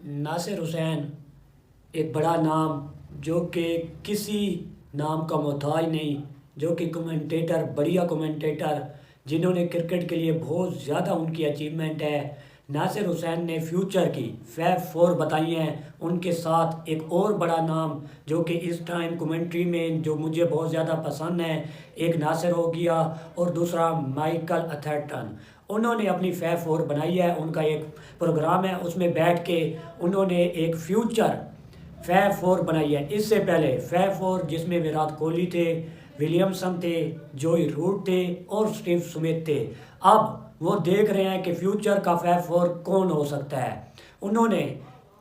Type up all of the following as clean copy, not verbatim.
नासिर हुसैन एक बड़ा नाम जो कि किसी नाम का मोहताज नहीं, जो कि कमेंटेटर, बढ़िया कमेंटेटर जिन्होंने क्रिकेट के लिए बहुत ज़्यादा उनकी अचीवमेंट है। नासिर हुसैन ने फ्यूचर की फैब फोर बताई हैं। उनके साथ एक और बड़ा नाम जो कि इस टाइम कमेंट्री में जो मुझे बहुत ज़्यादा पसंद है, एक नासिर हो गया और दूसरा माइकल अथर्टन। उन्होंने अपनी फैब फोर बनाई है, उनका एक प्रोग्राम है, उसमें बैठ के उन्होंने एक फ्यूचर फैब फोर बनाई है। इससे पहले फैब फोर जिसमें विराट कोहली थे, विलियमसन थे, जोई रूट थे और स्टीव स्मिथ थे। अब वो देख रहे हैं कि फ्यूचर का फैब फोर कौन हो सकता है। उन्होंने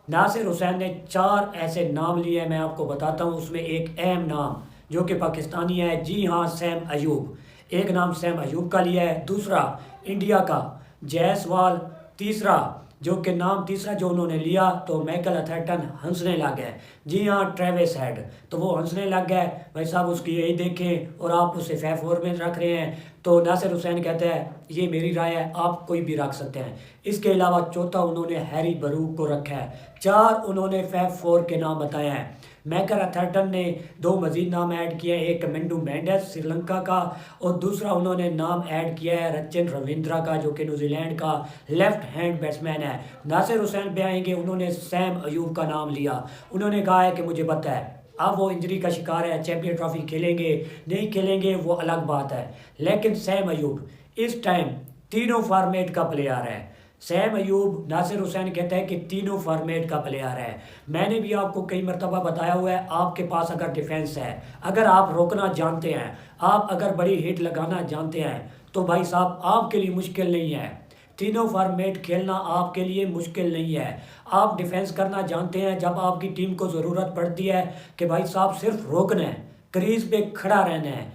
नासिर हुसैन ने चार ऐसे नाम लिए हैं, मैं आपको बताता हूँ। उसमें एक अहम नाम जो कि पाकिस्तानी है, जी हाँ, सैम अयूब। एक नाम सैम अयूब का लिया है। दूसरा इंडिया का जायसवाल। तीसरा जो कि नाम तीसरा जो उन्होंने लिया तो माइकल अथर्टन हंसने लग गए। जी हाँ, ट्रेविस हेड। तो वो हंसने लग गए, भाई साहब उसकी यही देखें और आप उसे फैब फोर में रख रहे हैं। तो नासिर हुसैन कहते हैं ये मेरी राय है, आप कोई भी रख सकते हैं। इसके अलावा चौथा उन्होंने हैरी बरूक को रखा है। चार उन्होंने फैब फोर के नाम बताए हैं। मैकर अथर्टन ने दो मजीद नाम ऐड किए हैं, एक मेंडू मेंडेस श्रीलंका का और दूसरा उन्होंने नाम ऐड किया है रचिन रविंद्रा का जो कि न्यूजीलैंड का लेफ्ट हैंड बैट्समैन है। नासिर हुसैन पे आएंगे, उन्होंने सैम अयूब का नाम लिया। उन्होंने कहा है कि मुझे पता है अब वो इंजरी का शिकार है, चैंपियन ट्रॉफी खेलेंगे नहीं खेलेंगे वो अलग बात है, लेकिन सैम अयूब इस टाइम तीनों फॉर्मेट का प्लेयर है। सैम अयूब, नासिर हुसैन कहता है कि तीनों फॉर्मेट का प्लेयर है। मैंने भी आपको कई मरतबा बताया हुआ है, आपके पास अगर डिफेंस है, अगर आप रोकना जानते हैं, आप अगर बड़ी हिट लगाना जानते हैं तो भाई साहब आपके लिए मुश्किल नहीं है। तीनों फॉर्मेट खेलना आपके लिए मुश्किल नहीं है। आप डिफेंस करना जानते हैं, जब आपकी टीम को ज़रूरत पड़ती है कि भाई साहब सिर्फ रोकना है, क्रीज पे खड़ा रहना है,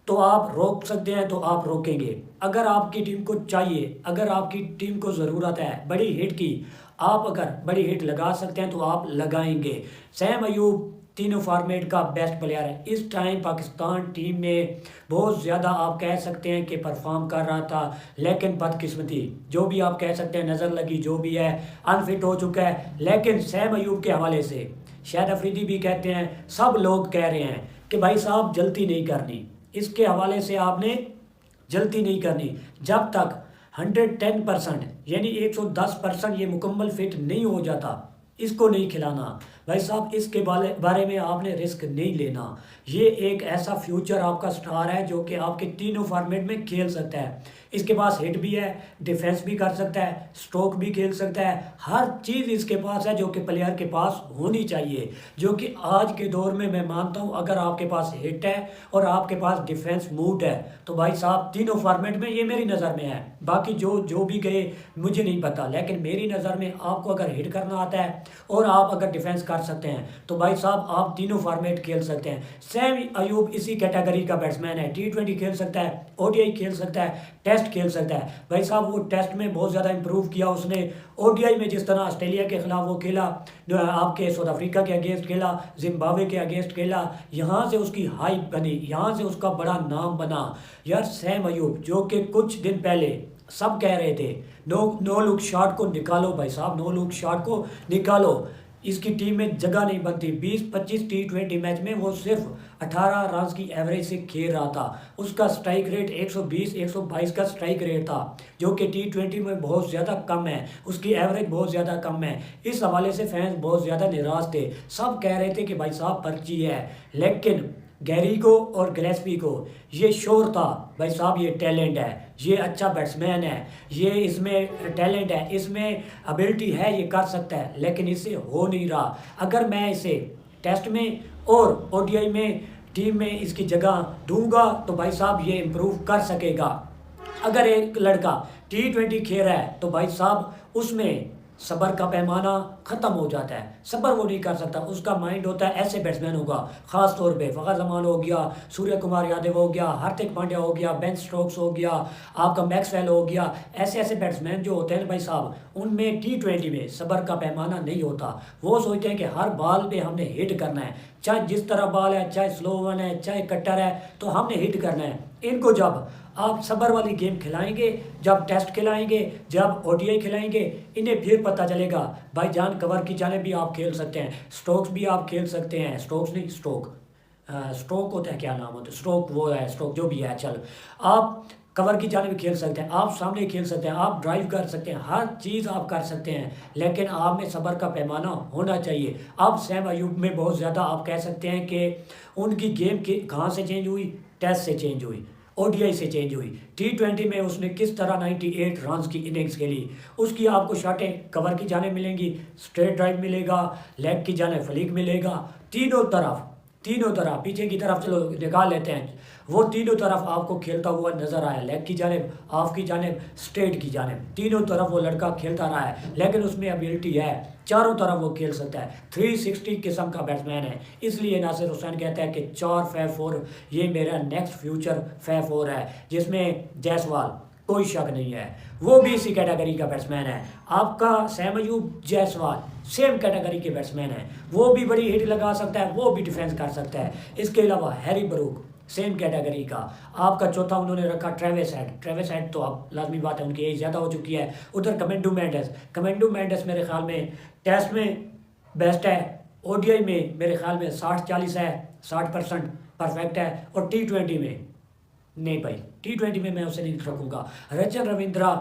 तो आप रोक सकते हैं तो आप रोकेंगे। अगर आपकी टीम को चाहिए, अगर आपकी टीम को ज़रूरत है बड़ी हिट की, आप अगर बड़ी हिट लगा सकते हैं तो आप लगाएंगे। सैम अयूब तीनों फॉर्मेट का बेस्ट प्लेयर है। इस टाइम पाकिस्तान टीम में बहुत ज़्यादा आप कह सकते हैं कि परफॉर्म कर रहा था, लेकिन बदकिस्मती जो भी आप कह सकते हैं, नज़र लगी जो भी है, अनफिट हो चुका है। लेकिन सैम अयूब के हवाले से शाहिद अफरीदी भी कहते हैं, सब लोग कह रहे हैं कि भाई साहब जल्दी नहीं करनी, इसके हवाले से आपने जल्दी नहीं करनी। जब तक 110% यानी 110% ये मुकम्मल फिट नहीं हो जाता, इसको नहीं खिलाना। भाई साहब इसके बारे में आपने रिस्क नहीं लेना। ये एक ऐसा फ्यूचर आपका स्टार है जो कि आपके तीनों फॉर्मेट में खेल सकता है। इसके पास हिट भी है, डिफेंस भी कर सकता है, स्ट्रोक भी खेल सकता है, हर चीज़ इसके पास है जो कि प्लेयर के पास होनी चाहिए। जो कि आज के दौर में मैं मानता हूँ, अगर आपके पास हिट है और आपके पास डिफेंस मूड है तो भाई साहब तीनों फॉर्मेट में ये मेरी नज़र में है। बाकी जो जो भी गए मुझे नहीं पता, लेकिन मेरी नज़र में आपको अगर हिट करना आता है और आप अगर डिफेंस कर सकते हैं तो भाई साहब आप तीनों फॉर्मेट खेल सकते हैं। सैम अयूब इसी कैटेगरी का बैट्समैन है। T20 खेल सकता है, ODI खेल सकता है, टेस्ट खेल सकता है। भाई साहब वो टेस्ट में बहुत ज़्यादा इंप्रूव किया उसने। ODI में जिस तरह ऑस्ट्रेलिया के खिलाफ वो खेला, आपके साउथ अफ्रीका के अगेंस्ट खेला, जिम्बाब्वे के अगेंस्ट खेला, यहाँ से उसकी हाइप बनी, यहाँ से उसका बड़ा नाम बना। यार सैम अयूब जो कि कुछ दिन पहले सब कह रहे थे नो लुक शॉट को निकालो, भाई साहब नो लुक शॉट को निकालो, इसकी टीम में जगह नहीं बनती। 20-25 T20 मैच में वो सिर्फ 18 रन की एवरेज से खेल रहा था। उसका स्ट्राइक रेट 120-122 का स्ट्राइक रेट था जो कि T20 में बहुत ज़्यादा कम है, उसकी एवरेज बहुत ज़्यादा कम है। इस हवाले से फैंस बहुत ज़्यादा निराश थे, सब कह रहे थे कि भाई साहब पर्ची है। लेकिन गैरी को और गिलेस्पी को ये श्योर था भाई साहब ये टैलेंट है, ये अच्छा बैट्समैन है, ये इसमें टैलेंट है, इसमें एबिलिटी है, ये कर सकता है, लेकिन इससे हो नहीं रहा। अगर मैं इसे टेस्ट में और ODI में टीम में इसकी जगह दूंगा तो भाई साहब ये इम्प्रूव कर सकेगा। अगर एक लड़का T20 खेल रहा है तो भाई साहब उसमें सब्र का पैमाना ख़त्म हो जाता है, सब्र वो नहीं कर सकता। उसका माइंड होता है ऐसे बैट्समैन होगा, ख़ास तौर पे फ़खर जमान हो गया, सूर्य कुमार यादव हो गया, हार्दिक पांड्या हो गया, बेन स्टोक्स हो गया, आपका मैक्सवेल हो गया। ऐसे ऐसे बैट्समैन जो होते हैं भाई साहब, उनमें T20 में सब्र का पैमाना नहीं होता। वो सोचते हैं कि हर बॉल पे हमने हिट करना है, चाहे जिस तरह बॉल है, चाहे स्लो वन है, चाहे कट्टर है, तो हमने हिट करना है। इनको जब आप सबर वाली गेम खिलाएंगे, जब टेस्ट खिलाएंगे, जब ओडीआई खिलाएंगे, इन्हें फिर पता चलेगा भाईजान कवर की जाने भी आप खेल सकते हैं, स्ट्रोक्स भी आप खेल सकते हैं, स्ट्रोक्स नहीं स्ट्रोक, स्ट्रोक होता है, क्या नाम होता है, स्ट्रोक वो है, स्ट्रोक जो भी है, चल आप कवर की जाने भी खेल सकते हैं, आप सामने खेल सकते हैं, आप ड्राइव कर सकते हैं, हर चीज़ आप कर सकते हैं, लेकिन आप में सब्र का पैमाना होना चाहिए। अब सैम अयूब में बहुत ज़्यादा आप कह सकते हैं कि उनकी गेम की कहाँ से चेंज हुई, टेस्ट से चेंज हुई, ओडीआई से चेंज हुई। T20 में उसने किस तरह 98 रन की इनिंग्स खेली, उसकी आपको शॉटें कवर की जाने मिलेंगी, स्ट्रेट ड्राइव मिलेगा, लेग की जाने फ्लिक मिलेगा, तीनों तरफ पीछे की तरफ चलो निकाल लेते हैं, वो तीनों तरफ आपको खेलता हुआ नजर आया, लेग की जानिब, ऑफ की जानिब, स्ट्रेट की जानिब, तीनों तरफ वो लड़का खेलता रहा है, लेकिन उसमें एबिलिटी है, चारों तरफ वो खेल सकता है, 360 किस्म का बैट्समैन है। इसलिए नासिर हुसैन कहता है कि 4 फैब 4 ये मेरा नेक्स्ट फ्यूचर फैब 4 है, जिसमें जायसवाल कोई शक नहीं है, वो भी इसी कैटेगरी का बैट्समैन है। आपका Sam Ayub, Jaiswal same category के बैट्समैन है, वो भी बड़ी हिट लगा सकता है, वो भी डिफेंस कर सकता है। इसके अलावा हैरी ब्रूक सेम कैटेगरी का। आपका चौथा उन्होंने रखा ट्रेविस हेड तो अब लाजमी बात है उनकी एज ज़्यादा हो चुकी है। उधर कमेंडू मेंडिस मेरे ख्याल में टेस्ट में बेस्ट है, ओडीआई में मेरे ख्याल में 60-40 है, 60% परफेक्ट है, और T20 में नहीं भाई, T20 में मैं उसे नहीं रखूँगा। रचन रविंद्रा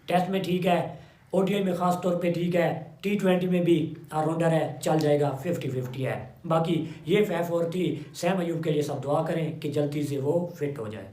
टेस्ट में ठीक है, ओडीआई में ख़ास तौर पे ठीक है, T20 में भी ऑलराउंडर है, चल जाएगा, 50-50 है। बाकी ये फैब 4 थी। सैम अयूब के लिए सब दुआ करें कि जल्दी से वो फिट हो जाए।